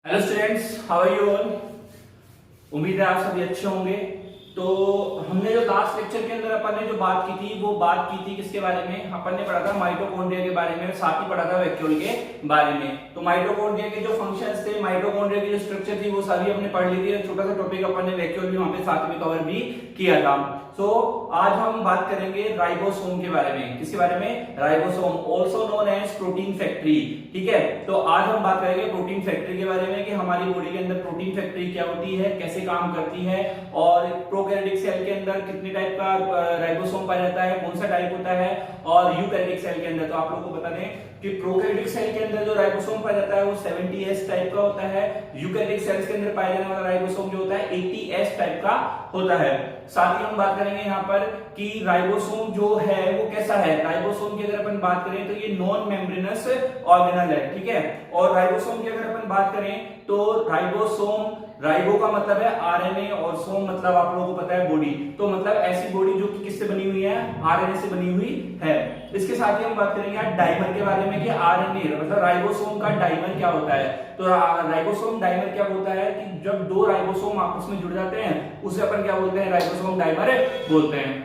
Hello students, how are you all. उम्मीद है आप सभी अच्छे होंगे। तो हमने जो लास्ट लेक्चर के अंदर अपन ने जो बात की थी वो बात की थी किसके बारे में। अपन ने पढ़ा था माइटोकॉन्ड्रिया के बारे में, साथ ही पढ़ा था वैक्यूल के बारे में। तो माइटोकॉन्ड्रिया के जो फंक्शंस थे, माइटोकॉन्ड्रिया की जो स्ट्रक्चर थी वो सारी हमने पढ़ ली थी। छोटा सा टॉपिक अपन ने वैक्यूल भी वहां पे साथ में कवर भी किया था। तो आज हम बात करेंगे राइबोसोम के बारे में। किसके बारे में? Ribosome, also known as protein factory. ठीक है, तो आज हम बात करेंगे प्रोटीन फैक्ट्री के बारे में कि हमारी बॉडी के अंदर प्रोटीन फैक्ट्री क्या होती है, कैसे काम करती है, और प्रोकैरियोटिक सेल के अंदर कितने टाइप का राइबोसोम पाया जाता है, कौन सा टाइप होता है, और यूकैरियोटिक सेल के अंदर। तो आप लोगों को बता दें कि प्रोकैरियोटिक सेल के अंदर जो राइबोसोम पाया जाता है वो 70S टाइप का होता है। यूकैरियोटिक सेल्स के अंदर पाया जाने वाला राइबोसोम जो होता है 80S टाइप का होता है। साथ ही हम बात करेंगे यहाँ पर कि राइबोसोम जो है वो कैसा है। राइबोसोम की अगर अपन बात करें तो ये नॉन मेम्ब्रेनस ऑर्गेनल है। ठीक है, और राइबोसोम की अगर अपन बात करें तो राइबोसोम, राइबो का मतलब है आरएनए और सोम मतलब आप लोगों को पता है बॉडी। तो मतलब ऐसी बॉडी जो कि किससे बनी हुई है, आरएनए से बनी हुई है। इसके साथ ही हम बात करेंगे डाइमर के बारे में कि आरएनए मतलब राइबोसोम का डाइमर क्या होता है। तो राइबोसोम डाइमर क्या होता है कि जब दो राइबोसोम आपस में जुड़ जाते हैं उसे अपन क्या बोलते हैं, राइबोसोम डाइमर बोलते हैं।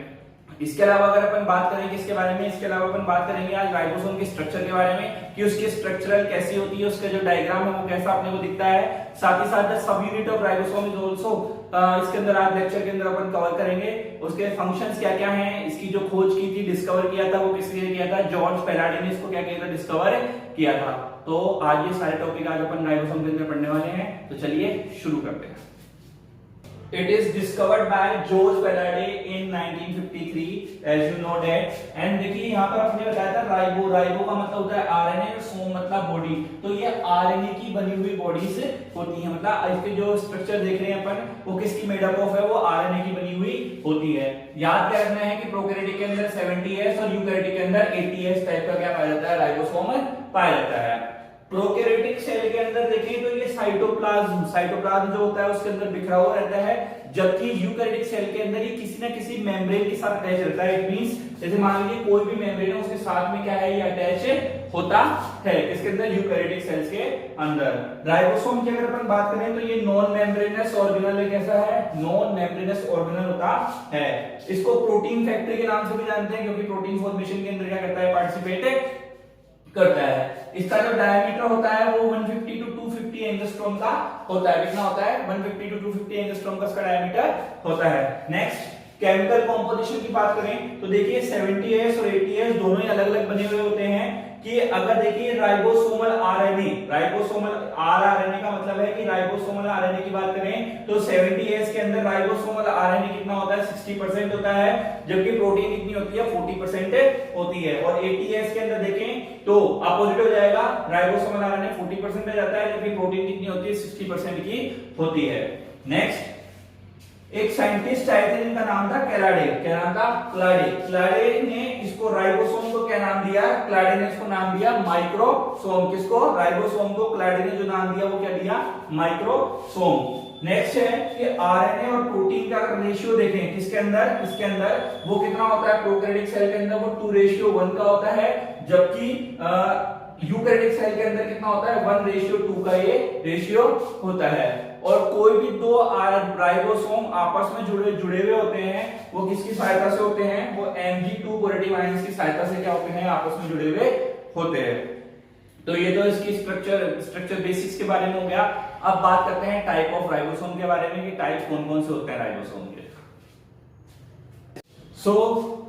इसके अलावा अगर अपन बात करें किसके बारे में, इसके अलावा अपन बात करेंगे आज राइबोसोम के स्ट्रक्चर के बारे में कि उसकी स्ट्रक्चरल कैसी होती है, उसका जो डायग्राम है वो कैसा अपने को दिखता है। साथ ही साथ सब unit of ribosome is also इसके अंदर आज लेक्चर के अंदर अपन कवर करेंगे। उसके फंक्शंस क्या क्या हैं, इसकी जो खोज की थी, डिस्कवर किया था, वो किसने किया था, जॉर्ज पैलाडी ने इसको क्या किया था, डिस्कवर किया था। तो आज ये सारे टॉपिक आज अपन राइबोसोम के अंदर पढ़ने वाले हैं। तो चलिए शुरू करते हैं। It is discovered by George Faraday in 1953, as you know that. And देखिए यहाँ पर आपने बताया था राइबो, राइबो का मतलब होता है आरएनए और सोम मतलब बॉडी। तो ये आरएनए की बनी हुई बॉडी से होती है, मतलब इसके जो स्ट्रक्चर देख रहे हैं अपन वो किसकी मेड अप ऑफ है, वो आरएनए की बनी हुई होती है। याद रखना है कि प्रोकैरियोटिक के अंदर 70S और यूकैरियोटिक के अंदर 80S टाइप का क्या पाया जाता है, राइबोसोम पाया जाता है। प्रोकैरियोटिक सेल के अंदर देखें तो ये साइटोप्लाज्म, साइटोप्लाज्म जो होता है उसके अंदर बिखरा हुआ रहता है, जबकि यूकैरियोटिक सेल के अंदर ये किसी ना किसी मेम्ब्रेन के साथ अटैच रहता है। इट मींस जैसे मान लीजिए कोई भी मेम्ब्रेन है उसके साथ में क्या है, ये अटैच होता है किसके अंदर, यूकैरियोटिक सेल्स के अंदर। राइबोसोम की अगर अपन बात करें तो ये नॉन मेम्ब्रेनस ऑर्गेनल कैसा है, नॉन मेम्ब्रेनस ऑर्गेनल होता है। इसको प्रोटीन फैक्ट्री के नाम से भी जानते हैं क्योंकि प्रोटीन फॉर्मेशन के अंदर क्या करता है, पार्टिसिपेट करता है। इसका जो डायमीटर होता है वो 150 टू 250 एंगस्ट्रॉम का होता है। कितना होता है, 150 टू 250 एंगस्ट्रॉम का इसका डायमीटर होता है। नेक्स्ट केमिकल कॉम्पोजिशन की बात करें तो देखिए 70S और 80S दोनों ही अलग अलग बने हुए होते हैं। कि अगर देखिए राइबोसोमल आरएनए, राइबोसोमल आरएनए का मतलब है कि राइबोसोमल आरएनए की बात करें तो 70S के अंदर राइबोसोमल आरएनए कितना होता है, 60% होता है, जबकि प्रोटीन कितनी होती है, 40% होती है। और 80S के अंदर देखें तो अपोजिट हो जाएगा, राइबोसोमल आरएनए 40% में जाता है जबकि प्रोटीन कितनी होती है, 60% की होती है। नेक्स्ट एक साइंटिस्ट आए थे जिनका नाम था क्लाडे, क्या नाम था, क्लाडे। क्लाडे ने इसको राइबोसोम को क्या नाम दिया, क्लाडे ने इसको नाम दिया माइक्रोसोम। किसको, राइबोसोम को क्लाडे ने जो नाम दिया वो क्या दिया, माइक्रोसोम। नेक्स्ट है कि आरएनए और प्रोटीन का अगर रेशियो देखें किसके अंदर, इसके अंदर वो कितना होता है, प्रोकैरियोटिक सेल के अंदर वो 2:1 का होता है, जबकि यूकैरियोटिक सेल के अंदर कितना होता है, 1:2 का ये रेशियो होता है। और कोई भी दो राइबोसोम आपस में जुड़े हुए होते हैं वो किसकी सहायता से होते हैं, वो Mg2 पॉजिटिव आयंस की सहायता से क्या होते हैं, आपस में जुड़े हुए होते हैं। तो ये तो इसकी स्ट्रक्चर बेसिक्स के बारे में हो गया। अब बात करते हैं टाइप ऑफ राइबोसोम के बारे में कि टाइप कौन कौन से होते हैं राइबोसोम के। So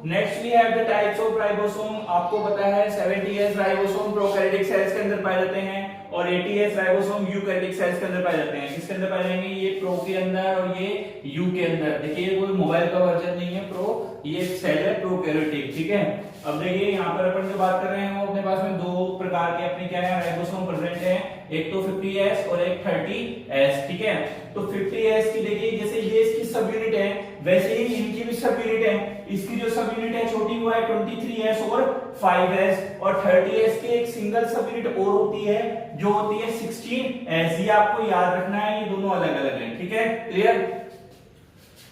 next we have the types of ribosome। आपको पता है 70S राइबोसोम प्रोकैरियोटिक सेल्स के अंदर पाए जाते हैं और 80S राइबोसोम यूकैरियोटिक सेल्स के अंदर पाए जाते हैं। किसके अंदर पाए जाएंगे, ये प्रो के अंदर और ये यू के अंदर। देखिए ये कोई मोबाइल का वर्जन नहीं है प्रो, ये सेल है प्रोकैरियोटिक। ठीक है, अब देखिए यहाँ पर अपन जो बात कर रहे हैं वो अपने पास में दो प्रकार के अपने क्या है राइबोसोम प्रेजेंट है, एक तो 50S और एक 30S। ठीक है, तो 50S की देखिए जैसे ये इसकी सब यूनिट है वैसे ही इनकी भी सब यूनिट है। इसकी जो सब यूनिट है छोटी वो है 23S और 5S, और 30S की एक सिंगल सब यूनिट और होती है जो होती है 16S। ये आपको याद रखना है, ये दोनों अलग अलग हैं। ठीक है, क्लियर।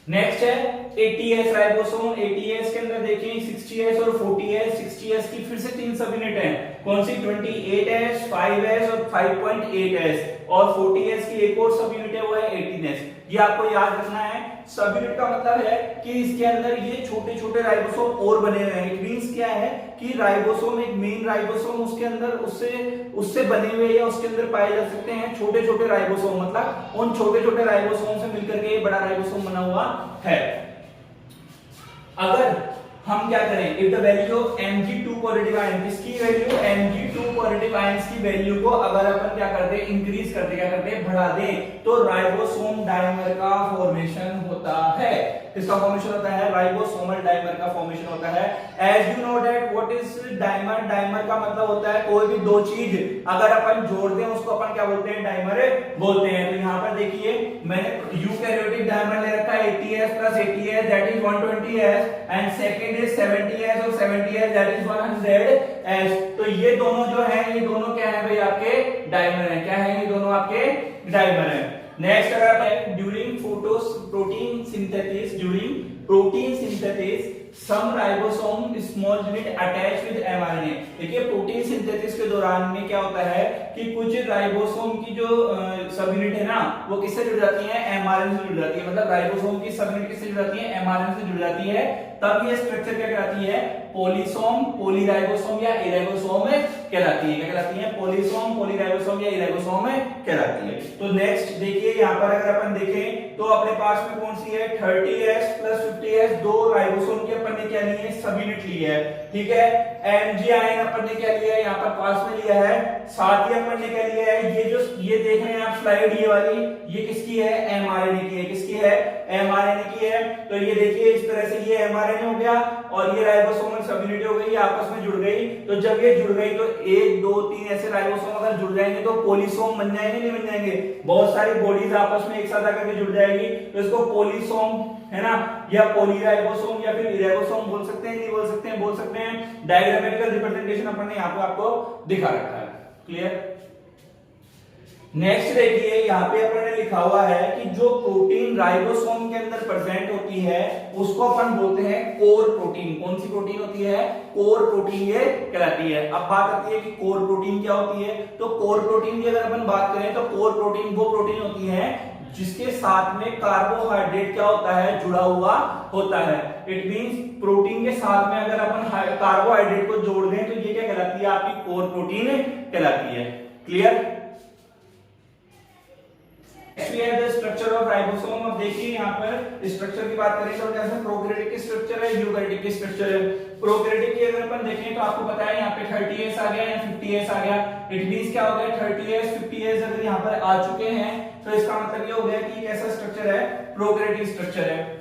नेक्स्ट है ATS राइबोसोम। ATS के अंदर देखिए 60S और 40S। 60S की फिर से 3 सब यूनिट है, कौन सी? 28S, 5S और 5.8S। और 40S की एक और सब यूनिट है, वो है 18S। ये आपको याद रखना है। सब यूनिट का मतलब है कि इसके अंदर ये छोटे छोटे राइबोसोम और बने हुए हैं। इट मींस क्या है कि राइबोसोम, एक मेन राइबोसोम, उसके अंदर उससे बने हुए या उसके अंदर पाए जा सकते हैं छोटे छोटे राइबोसोम। मतलब उन छोटे छोटे राइबोसोम से मिलकर के बड़ा राइबोसोम बना हुआ है। अगर हम क्या करें, if the value of Mg2 positive ion, किसकी वैल्यू? Mg2 पॉजिटिव आयंस की वैल्यू को अगर अपन क्या करते हैं, इंक्रीज करते, क्या करते हैं, बढ़ा दें, तो राइबोसोम डाइमर का फॉर्मेशन होता है। किसका फॉर्मेशन होता है? राइबोसोमल डाइमर का फॉर्मेशन होता है। As you know that what is dimer? Dimer का मतलब होता है कोई भी दो चीज अगर अपन जोड़ दें उसको अपन क्या बोलते हैं? डाइमर बोलते हैं। तो यहाँ पर देखिए मैंने यूकैरियोटिक डाइमर ले रखा है 80S plus 80S that is 120S and second is 70S और 70S दैट इज 100S। तो ये दोनों जो है, ये दोनों क्या है भाई? आपके डाइमर है। क्या है? ये दोनों आपके डाइमर है। नेक्स्ट अगर आप during protein synthesis some ribosome small unit attach with mRNA। देखिए प्रोटीन सिंथेसिस के दौरान में क्या होता है कि कुछ राइबोसोम की जो सब यूनिट है ना, वो किससे जुड़ जाती है? mRNA से जुड़ जाती है। मतलब राइबोसोम की सब यूनिट किससे जुड़ जाती है? mRNA से जुड़ जाती है। तब ये स्ट्रक्चर क्या कहलाती है? पॉलीसोम, पॉलीराइबोसोम या इराइबोसोम कहलाती है। क्या कहलाती है? पॉलीसोम, पॉलीराइबोसोम या इराइबोसोम कहलाती है। तो नेक्स्ट देखिए यहाँ पर अगर अपन देखें तो अपने पास में कौन सी है? 30S प्लस 50S, दो राइबोसोम की अपन ने क्या ली है? सब यूनिट ली है। ठीक है। Mg आयन अपन ने क्या लिया है? यहाँ पर पास में लिया है। साथ ही अपन ने क्या लिया है? ये देख रहे हैं आप स्लाइड, ये वाली, ये किसकी है? mRNA की है। किसकी है? mRNA की है। तो ये देखिए इस तरह से ये mRNA हो गया और ये राइबोसोमल सब यूनिट हो गई, आपस में जुड़ गई। तो जब ये जुड़ गई तो 1 2 3 ऐसे राइबोसोम अगर जुड़ जाएंगे तो पॉलीसोम बन जाएंगे, नहीं बन जाएंगे? बहुत सारी बॉडीज आपस में एक साथ आकर के जुड़ जाएगी तो इसको पॉलीसोम, है ना, या पॉलीराइबोसोम या फिर इराइबोसोम बोल सकते हैं, नहीं बोल सकते हैं? बोल सकते हैं। डायग्रामेटिकल रिप्रेजेंटेशन अपन ने यहाँ पे आपको दिखा रखा है। क्लियर? नेक्स्ट देखिए यहाँ पे अपन ने लिखा हुआ है कि जो प्रोटीन राइबोसोम के अंदर प्रेजेंट होती है उसको अपन बोलते हैं कोर प्रोटीन। कौन सी प्रोटीन होती है? कोर प्रोटीन ये कहलाती है। अब बात आती है कि कोर प्रोटीन क्या होती है। तो कोर प्रोटीन की अगर अपन बात करें तो कोर प्रोटीन वो प्रोटीन होती है जिसके साथ में कार्बोहाइड्रेट क्या होता है? जुड़ा हुआ होता है। इट मींस प्रोटीन के साथ में अगर अपन कार्बोहाइड्रेट को जोड़ दें तो ये क्या कहलाती है? आपकी कोर प्रोटीन कहलाती है। क्लियर? Structure of ribosome. अब देखिए यहाँ पर स्ट्रक्चर की बात करें तो जैसे प्रोकैरियोटिक की स्ट्रक्चर है, यूकैरियोटिक की स्ट्रक्चर है। प्रोकैरियोटिक की अगर अपन देखें तो आपको पता है यहाँ पे 30S आ गया या 50S आ गया। इट मींस क्या हो गया? 30S 50S अगर यहाँ पर आ चुके हैं तो इसका मतलब ये हो गया कि कैसा स्ट्रक्चर है? प्रोकैरियोटिक स्ट्रक्चर है।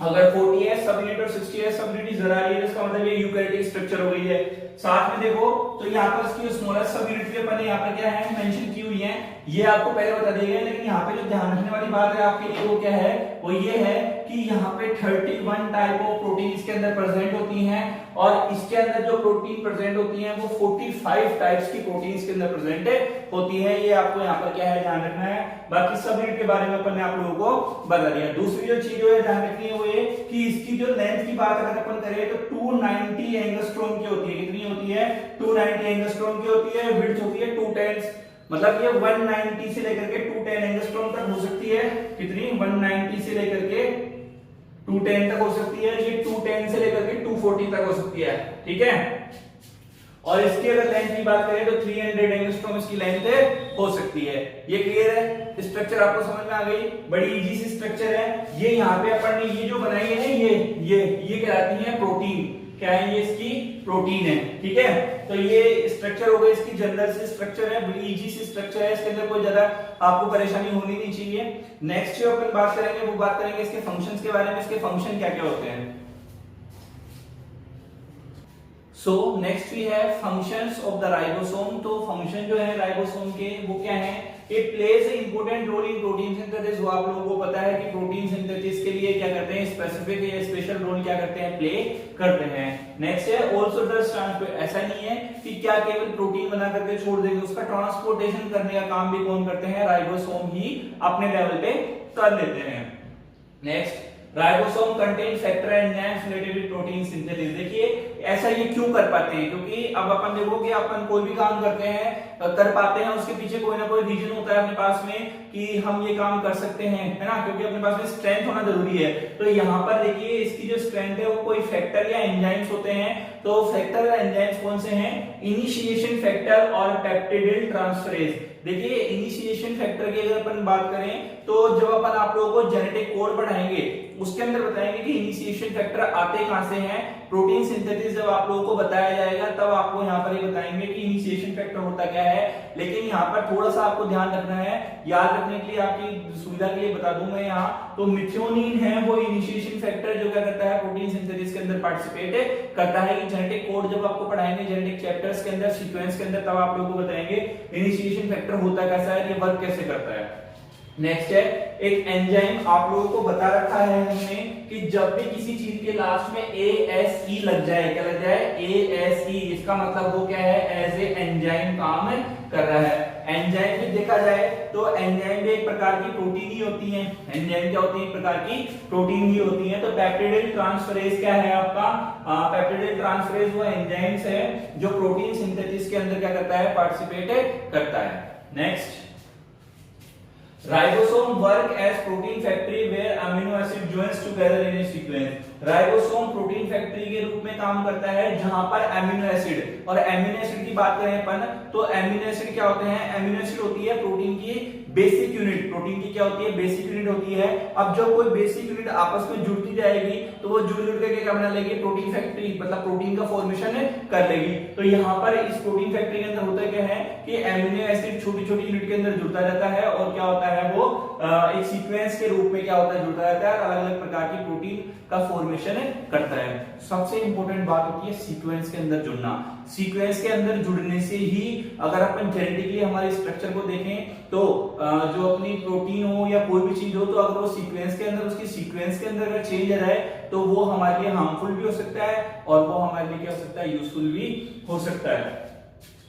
अगर 40S सब यूनिट और 60S सब यूनिट इधर आ रही है इसका मतलब ये यूकैरियोटिक स्ट्रक्चर हो गई है। साथ में देखो तो यहाँ पर इसकी स्मॉलेस्ट सब यूनिट भी अपन यहाँ पर क्या है? मेंशन की हुई है। ये आपको पहले बता दिया गया, लेकिन यहाँ पे जो ध्यान रखने वाली बात है आपके लिए वो क्या है? वो ये है कि यहाँ पे 31 टाइप ऑफ प्रोटीन इसके अंदर प्रेजेंट होती हैं और इसके अंदर जो प्रोटीन प्रेजेंट होती हैं वो 45 टाइप्स की प्रोटीन इसके अंदर प्रेजेंट होती है। ये आपको यहाँ पर क्या है? ध्यान रखना है। बाकी सब यूनिट के बारे में अपन ने आप लोगों को बता दिया। दूसरी जो चीज है ध्यान रखनी है वो ये कि इसकी जो लेंथ की बात अगर अपन करें तो 290 एंगस्ट्रॉम की होती है। कितनी होती है? 290 एंगस्ट्रॉम की होती है। विड्थ होती है 210, मतलब ये 190 से लेकर के 210 एंगस्ट्रॉम तक हो सकती है। कितनी? 190 से लेकर के 210 तक हो सकती है। ये 210 से लेकर के 240 तक हो सकती है। ठीक है। और इसकी अगर लेंथ की बात करें तो 300 एंगस्ट्रॉम इसकी लेंथ हो सकती है। ये क्लियर है? स्ट्रक्चर आपको समझ में आ गई? बड़ी इजी सी स्ट्रक्चर है। ये यहाँ पे अपन ने ये जो बनाई है ना, ये कहलाती है प्रोटीन। क्या है? ये इसकी प्रोटीन है। ठीक है। तो ये स्ट्रक्चर हो गई, इसकी जनरल सी स्ट्रक्चर है, बड़ी इजी सी स्ट्रक्चर है। इसके अंदर कोई ज्यादा आपको परेशानी होनी नहीं चाहिए। नेक्स्ट जो अपन बात करेंगे वो बात करेंगे इसके फंक्शंस के बारे में। इसके फंक्शन क्या क्या होते हैं। सो नेक्स्ट वी है फंक्शंस ऑफ द राइबोसोम। तो फंक्शन जो है राइबोसोम के वो क्या है? It plays a important role in protein synthesis. वो आप लोगों को पता है कि प्रोटीन सिंथेसिस के लिए क्या करते हैं? स्पेसिफिक या स्पेशल रोल क्या करते हैं? प्ले करते हैं। नेक्स्ट है आल्सो डज ट्रांसपोर्ट। ऐसा नहीं है कि क्या केवल प्रोटीन बना करके छोड़ देंगे, उसका ट्रांसपोर्टेशन करने का काम भी कौन करते हैं? राइबोसोम ही अपने लेवल पे कर लेते हैं। Next ribosome contain factor enzymes related with protein synthesis. देखिए ऐसा ये क्यों कर पाते हैं, क्योंकि अब अपन देखोगे अपन कोई भी काम करते हैं कर पाते हैं उसके पीछे कोई ना कोई रीजन होता है अपने पास में कि हम ये काम कर सकते हैं, है ना, क्योंकि अपने पास में स्ट्रेंथ होना जरूरी है। तो यहाँ पर देखिए इसकी जो स्ट्रेंथ है वो कोई फैक्टर या एंजाइम्स होते हैं। तो फैक्टर या एंजाइम्स कौन से हैं, इनिशिएशन फैक्टर और पेप्टिडाइल ट्रांसफरेज। देखिए इनिशिएशन फैक्टर की अगर अपन बात करें तो जब अपन आप लोगों को जेनेटिक कोड पढ़ाएंगे उसके अंदर बताएंगे कि इनिशिएशन फैक्टर आते कहां से हैं। प्रोटीन सिंथेसिस जब आप लोगों को बताया जाएगा तब आपको यहाँ पर ये बताएंगे कि इनिशिएशन फैक्टर होता क्या है। लेकिन यहाँ पर थोड़ा सा आपको ध्यान रखना है, याद रखने के लिए आपकी सुविधा के लिए बता दूं मैं यहाँ, तो मिथ्योनिन है वो इनिशिएशन फैक्टर जो क्या करता है प्रोटीन सिंथेसिस के अंदर पार्टिसिपेट करता है। जेनेटिक कोड जब आपको पढ़ाएंगे जेनेटिक चैप्टर्स के अंदर सीक्वेंस के अंदर तब आप लोगों को बताएंगे इनिशिएशन फैक्टर होता कैसा है, ये वर्क कैसे करता है। नेक्स्ट है एक एंजाइम, आप लोगों को बता रखा है हमने कि जब भी किसी चीज के लास्ट में ASE लग जाए, क्या लग जाए, ASE, इसका मतलब वो क्या है, एज ए एंजाइम काम कर रहा है। एंजाइम भी देखा जाए तो एंजाइम भी एक प्रकार की प्रोटीन ही होती है। एंजाइम क्या होती है, एक प्रकार की प्रोटीन ही होती है। तो पेप्टिडाइल ट्रांसफरेज क्या है आपका, पेप्टिडाइल ट्रांसफरेज वो एंजाइम्स है जो प्रोटीन सिंथेसिस के अंदर क्या करता है, पार्टिसिपेट करता है। Next, ribosome work as protein factory where amino acid joins together in a sequence. Ribosome protein factory के रूप में काम करता है जहां पर अमीनो एसिड, और अमीनो एसिड की बात करें अपन तो अमीनो एसिड क्या होते हैं, अमीनो एसिड होती है प्रोटीन की बेसिक यूनिट। प्रोटीन की क्या होती है, बेसिक यूनिट होती है। अब जब कोई बेसिक यूनिट आपस में जुड़ती जाएगी तो वो जुड़ जुड़ के क्या बना लेगी, प्रोटीन फैक्ट्री, मतलब प्रोटीन का फॉर्मेशन कर लेगी। तो यहाँ पर इस प्रोटीन फैक्ट्री के अंदर होता क्या है कि अमीनो एसिड छोटी छोटी यूनिट के अंदर जुड़ता रहता है और क्या होता है वो एक सीक्वेंस के रूप में क्या होता है, जुड़ता रहता है और अलग अलग प्रकार की प्रोटीन का फॉर्मेशन करता है। सबसे इंपॉर्टेंट बात होती है सीक्वेंस के अंदर जुड़ना। सीक्वेंस के अंदर जुड़ने से ही अगर अपन जेनेटिकली हमारे स्ट्रक्चर को देखें तो जो अपनी प्रोटीन हो या कोई भी चीज हो, तो अगर वो सीक्वेंस के अंदर, उसकी सीक्वेंस के अंदर अगर चेंज रहा है तो वो हमारे लिए हार्मफुल भी हो सकता है और वो हमारे लिए क्या हो सकता है, यूजफुल भी हो सकता है।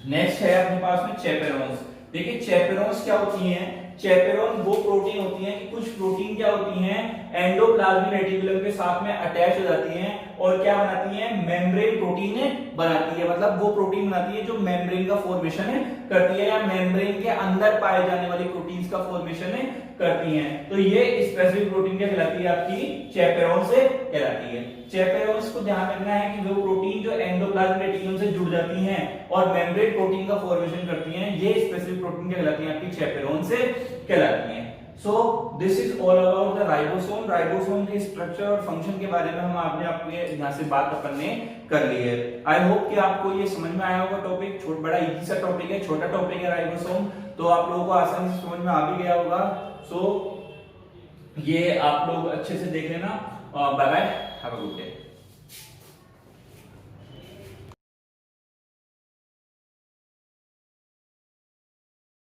नेक्स्ट है अपने पास में चैपेरोन्स। देखिए चैपेरोन्स क्या होती हैं, चैपेरोन वो प्रोटीन होती हैं कि कुछ प्रोटीन क्या होती हैं, एंडोप्लाज्मिक रेटिकुलम के साथ में अटैच हो जाती हैं और क्या बनाती हैं, मेम्ब्रेन प्रोटीन बनाती है। मतलब वो प्रोटीन बनाती है जो मेम्ब्रेन का फॉर्मेशन करती है या मेम्ब्रेन के अंदर पाए जाने वाली प्रोटीन्स का फॉर्मेशन करती हैं। तो ये स्पेसिफिक प्रोटीन क्या कहलाती है, आपकी चैपेरोन से कहलाती है। चैपेरोन्स को ध्यान रखना है कि वो प्रोटीन जो एंडोप्लाज्मिक रेटिकुलम से जुड़ जाती हैं और मेम्ब्रेन प्रोटीन का फॉर्मेशन करती हैं, ये स्पेसिफिक प्रोटीन क्या कहलाती हैं, आपकी चैपेरोन से कहलाती हैं। So this is all about the ribosome. Ribosome के स्ट्रक्चर और फंक्शन के बारे में हम आपने आपके यहाँ से बात अपन ने कर ली है। आई होप कि आपको ये समझ में आया होगा टॉपिक। बड़ा इजी सा टॉपिक है, छोटा टॉपिक है राइबोसोम, तो आप लोगों को आसानी से समझ में आ भी गया होगा। सो ये आप लोग अच्छे से देख लेना। Bye bye, have a good day.